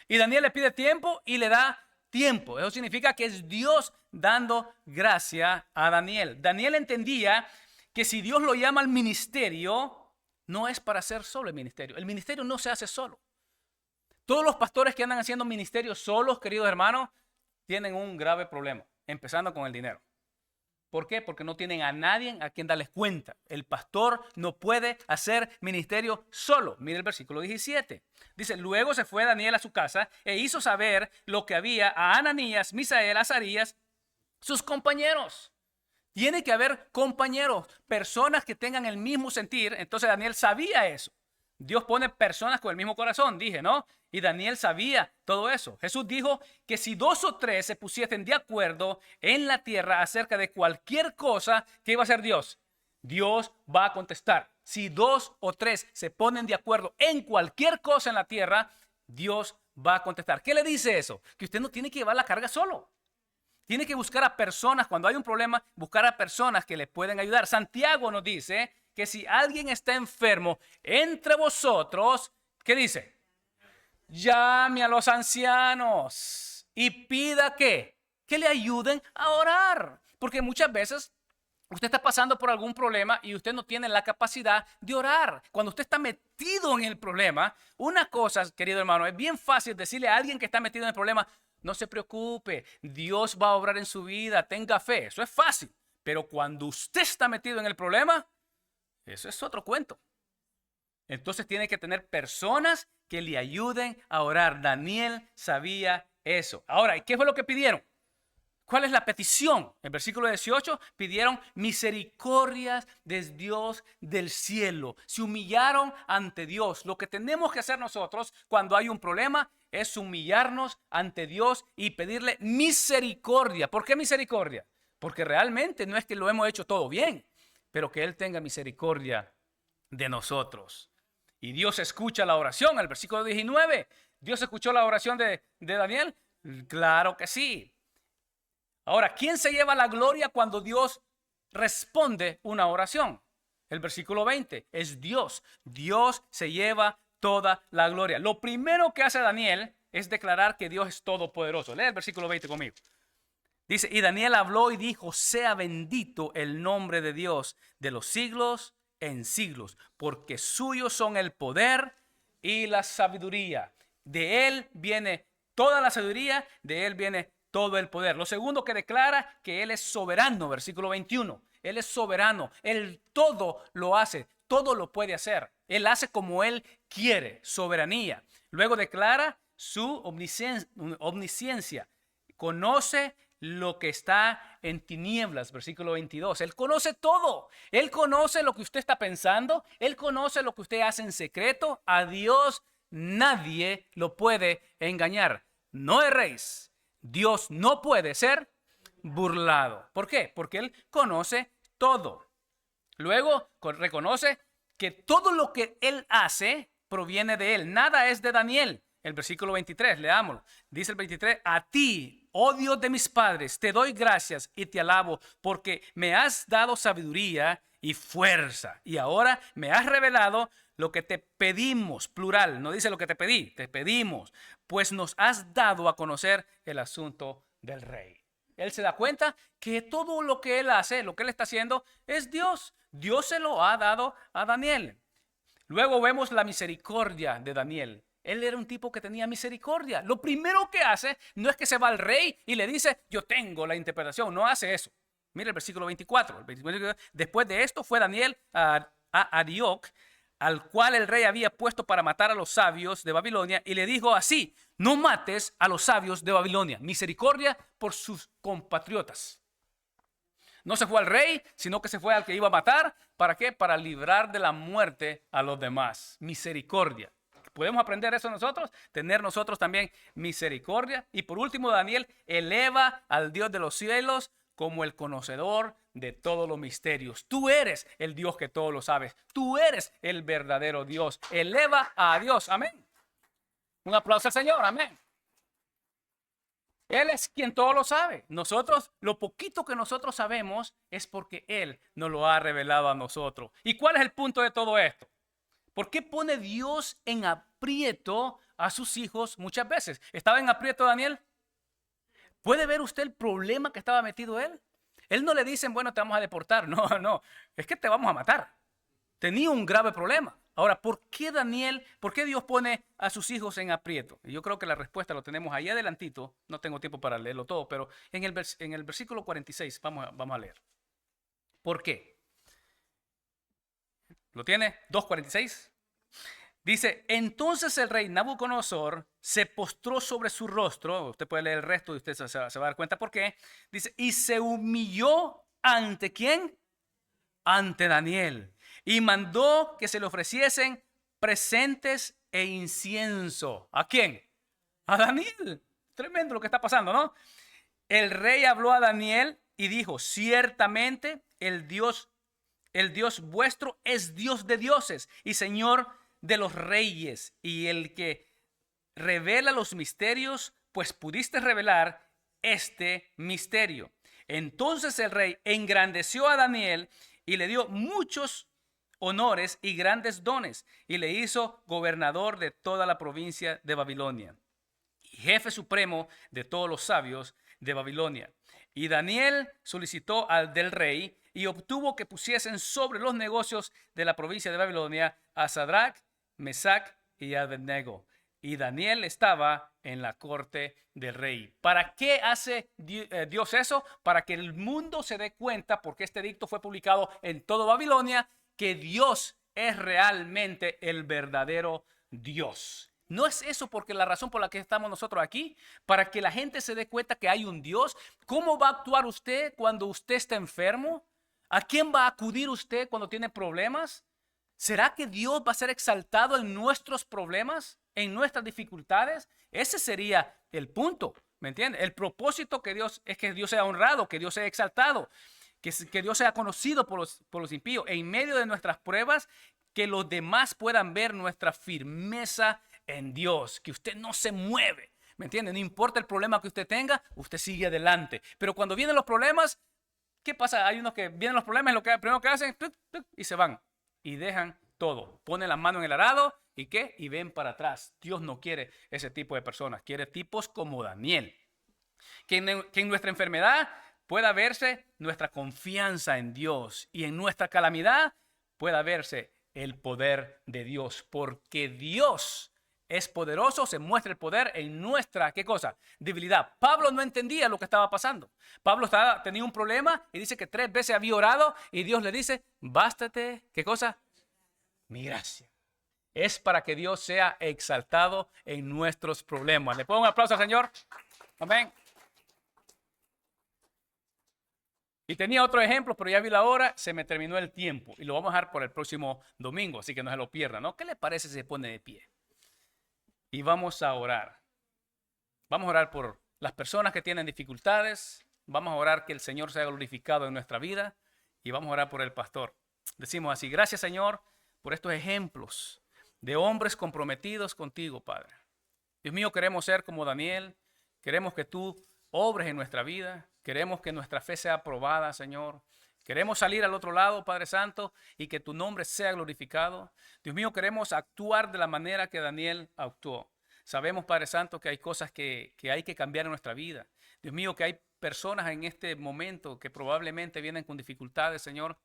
Y Daniel le pide tiempo y le da tiempo. Eso significa que es Dios dando gracia a Daniel. Daniel entendía que si Dios lo llama al ministerio, no es para hacer solo el ministerio. El ministerio no se hace solo. Todos los pastores que andan haciendo ministerios solos, queridos hermanos, tienen un grave problema, empezando con el dinero. ¿Por qué? Porque no tienen a nadie a quien darles cuenta. El pastor no puede hacer ministerio solo. Mire el versículo 17. Dice, luego se fue Daniel a su casa e hizo saber lo que había a Ananías, Misael, Azarías, sus compañeros. Tiene que haber compañeros, personas que tengan el mismo sentir. Entonces Daniel sabía eso. Dios pone personas con el mismo corazón, dije, ¿no? Y Daniel sabía todo eso. Jesús dijo que si 2 o 3 se pusiesen de acuerdo en la tierra acerca de cualquier cosa, ¿qué iba a hacer Dios? Dios va a contestar. Si 2 o 3 se ponen de acuerdo en cualquier cosa en la tierra, Dios va a contestar. ¿Qué le dice eso? Que usted no tiene que llevar la carga solo. Tiene que buscar a personas, cuando hay un problema, buscar a personas que le pueden ayudar. Santiago nos dice que si alguien está enfermo entre vosotros, ¿qué dice? Llame a los ancianos y pida que le ayuden a orar. Porque muchas veces usted está pasando por algún problema y usted no tiene la capacidad de orar. Cuando usted está metido en el problema, una cosa, querido hermano, es bien fácil decirle a alguien que está metido en el problema, no se preocupe, Dios va a obrar en su vida, tenga fe. Eso es fácil. Pero cuando usted está metido en el problema, eso es otro cuento. Entonces tiene que tener personas que le ayuden a orar. Daniel sabía eso. Ahora, ¿qué fue lo que pidieron? ¿Cuál es la petición? En el versículo 18 pidieron misericordias de Dios del cielo. Se humillaron ante Dios. Lo que tenemos que hacer nosotros cuando hay un problema es humillarnos ante Dios y pedirle misericordia. ¿Por qué misericordia? Porque realmente no es que lo hemos hecho todo bien, pero que Él tenga misericordia de nosotros. Y Dios escucha la oración. El versículo 19. ¿Dios escuchó la oración de Daniel? Claro que sí. Ahora, ¿quién se lleva la gloria cuando Dios responde una oración? El versículo 20 es Dios. Dios se lleva toda la gloria. Lo primero que hace Daniel es declarar que Dios es todopoderoso. Lee el versículo 20 conmigo. Dice, y Daniel habló y dijo, sea bendito el nombre de Dios de los siglos en siglos, porque suyos son el poder y la sabiduría. De Él viene toda la sabiduría, de Él viene todo el poder. Lo segundo que declara que Él es soberano, versículo 21. Él es soberano, Él todo lo hace, todo lo puede hacer. Él hace como Él quiere, soberanía. Luego declara su omnisciencia. Conoce lo que está en tinieblas, versículo 22. Él conoce todo. Él conoce lo que usted está pensando. Él conoce lo que usted hace en secreto. A Dios nadie lo puede engañar. No erréis. Dios no puede ser burlado. ¿Por qué? Porque Él conoce todo. Luego reconoce que todo lo que Él hace proviene de Él. Nada es de Daniel. El versículo 23, leámoslo. Dice el 23, a ti, oh Dios de mis padres, te doy gracias y te alabo porque me has dado sabiduría y fuerza. Y ahora me has revelado lo que te pedimos, plural, no dice lo que te pedí, te pedimos, pues nos has dado a conocer el asunto del rey. Él se da cuenta que todo lo que él hace, lo que él está haciendo, es Dios. Dios se lo ha dado a Daniel. Luego vemos la misericordia de Daniel. Él era un tipo que tenía misericordia. Lo primero que hace no es que se va al rey y le dice, yo tengo la interpretación. No hace eso. Mira el versículo 24. Después de esto fue Daniel a Arioc, al cual el rey había puesto para matar a los sabios de Babilonia, y le dijo así, no mates a los sabios de Babilonia. Misericordia por sus compatriotas. No se fue al rey, sino que se fue al que iba a matar. ¿Para qué? Para librar de la muerte a los demás. Misericordia. ¿Podemos aprender eso nosotros? Tener nosotros también misericordia. Y por último, Daniel eleva al Dios de los cielos como el conocedor de todos los misterios. Tú eres el Dios que todo lo sabes. Tú eres el verdadero Dios. Eleva a Dios. Amén. Un aplauso al Señor. Amén. Él es quien todo lo sabe. Nosotros, lo poquito que nosotros sabemos es porque Él nos lo ha revelado a nosotros. ¿Y cuál es el punto de todo esto? ¿Por qué pone Dios en aprieto a sus hijos muchas veces? ¿Estaba en aprieto Daniel? ¿Puede ver usted el problema que estaba metido él? Él no le dicen, bueno, te vamos a deportar. No, no, es que te vamos a matar. Tenía un grave problema. Ahora, ¿por qué Dios pone a sus hijos en aprieto? Y yo creo que la respuesta lo tenemos ahí adelantito. No tengo tiempo para leerlo todo, pero en el versículo 46 vamos a leer. ¿Por qué? ¿Lo tiene? 2:46. Dice, entonces el rey Nabucodonosor se postró sobre su rostro. Usted puede leer el resto y usted se va a dar cuenta por qué. Dice, y se humilló ante ¿quién? Ante Daniel. Y mandó que se le ofreciesen presentes e incienso. ¿A quién? A Daniel. Tremendo lo que está pasando, ¿no? El rey habló a Daniel y dijo, ciertamente el Dios vuestro es Dios de dioses y Señor de los reyes, y el que revela los misterios, pues pudiste revelar este misterio. Entonces el rey engrandeció a Daniel y le dio muchos honores y grandes dones, y le hizo gobernador de toda la provincia de Babilonia y jefe supremo de todos los sabios de Babilonia. Y Daniel solicitó al del rey y obtuvo que pusiesen sobre los negocios de la provincia de Babilonia a Sadrach, Mesac y Abednego. Y Daniel estaba en la corte del rey. ¿Para qué hace Dios eso? Para que el mundo se dé cuenta, porque este edicto fue publicado en toda Babilonia, que Dios es realmente el verdadero Dios. ¿No es eso porque la razón por la que estamos nosotros aquí? Para que la gente se dé cuenta que hay un Dios. ¿Cómo va a actuar usted cuando usted está enfermo? ¿A quién va a acudir usted cuando tiene problemas? ¿Será que Dios va a ser exaltado en nuestros problemas, en nuestras dificultades? Ese sería el punto, ¿me entiende? El propósito que Dios es que Dios sea honrado, que Dios sea exaltado, que Dios sea conocido por los impíos. En medio de nuestras pruebas, que los demás puedan ver nuestra firmeza en Dios, que usted no se mueve, ¿me entiende? No importa el problema que usted tenga, usted sigue adelante. Pero cuando vienen los problemas, ¿qué pasa? Hay unos que vienen los problemas, lo que primero que hacen, y se van. Y dejan todo. Ponen la mano en el arado y ¿qué? Y ven para atrás. Dios no quiere ese tipo de personas. Quiere tipos como Daniel. Que en nuestra enfermedad pueda verse nuestra confianza en Dios. Y en nuestra calamidad pueda verse el poder de Dios. Porque Dios es poderoso, se muestra el poder en nuestra, ¿qué cosa? Debilidad. Pablo no entendía lo que estaba pasando. Pablo tenía un problema y dice que 3 veces había orado y Dios le dice, bástate, ¿qué cosa? Mi gracia. Es para que Dios sea exaltado en nuestros problemas. ¿Le pongo un aplauso al Señor? Amén. Y tenía otro ejemplo, pero ya vi la hora, se me terminó el tiempo y lo vamos a dejar por el próximo domingo, así que no se lo pierdan, ¿no? ¿Qué le parece si se pone de pie? Y vamos a orar. Vamos a orar por las personas que tienen dificultades, vamos a orar que el Señor sea glorificado en nuestra vida y vamos a orar por el pastor. Decimos así: gracias, Señor, por estos ejemplos de hombres comprometidos contigo, Padre. Dios mío, queremos ser como Daniel, queremos que tú obres en nuestra vida, queremos que nuestra fe sea aprobada, Señor. Queremos salir al otro lado, Padre Santo, y que tu nombre sea glorificado. Dios mío, queremos actuar de la manera que Daniel actuó. Sabemos, Padre Santo, que hay cosas que hay que cambiar en nuestra vida. Dios mío, que hay personas en este momento que probablemente vienen con dificultades, Señor.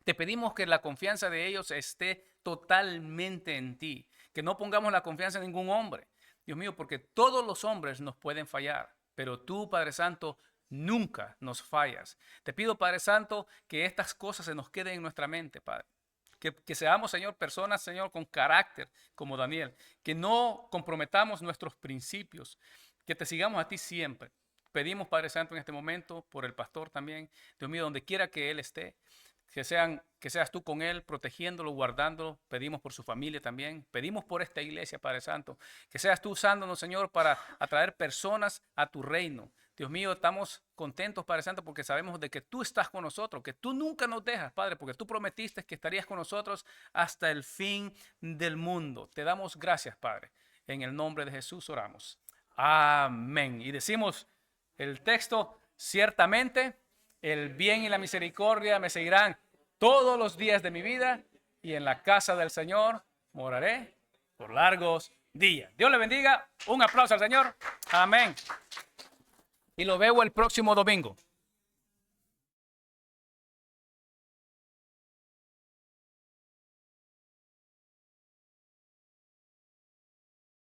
Te pedimos que la confianza de ellos esté totalmente en ti, que no pongamos la confianza en ningún hombre. Dios mío, porque todos los hombres nos pueden fallar, pero tú, Padre Santo, nunca nos fallas. Te pido, Padre Santo, que estas cosas se nos queden en nuestra mente, Padre. Que seamos, Señor, personas, Señor, con carácter, como Daniel. Que no comprometamos nuestros principios. Que te sigamos a ti siempre. Pedimos, Padre Santo, en este momento, por el pastor también. Dios mío, donde quiera que él esté. Que seas tú con él, protegiéndolo, guardándolo. Pedimos por su familia también. Pedimos por esta iglesia, Padre Santo. Que seas tú usándonos, Señor, para atraer personas a tu reino. Dios mío, estamos contentos, Padre Santo, porque sabemos de que tú estás con nosotros, que tú nunca nos dejas, Padre, porque tú prometiste que estarías con nosotros hasta el fin del mundo. Te damos gracias, Padre. En el nombre de Jesús oramos. Amén. Y decimos el texto: ciertamente el bien y la misericordia me seguirán todos los días de mi vida, y en la casa del Señor moraré por largos días. Dios le bendiga. Un aplauso al Señor. Amén. Y lo veo el próximo domingo.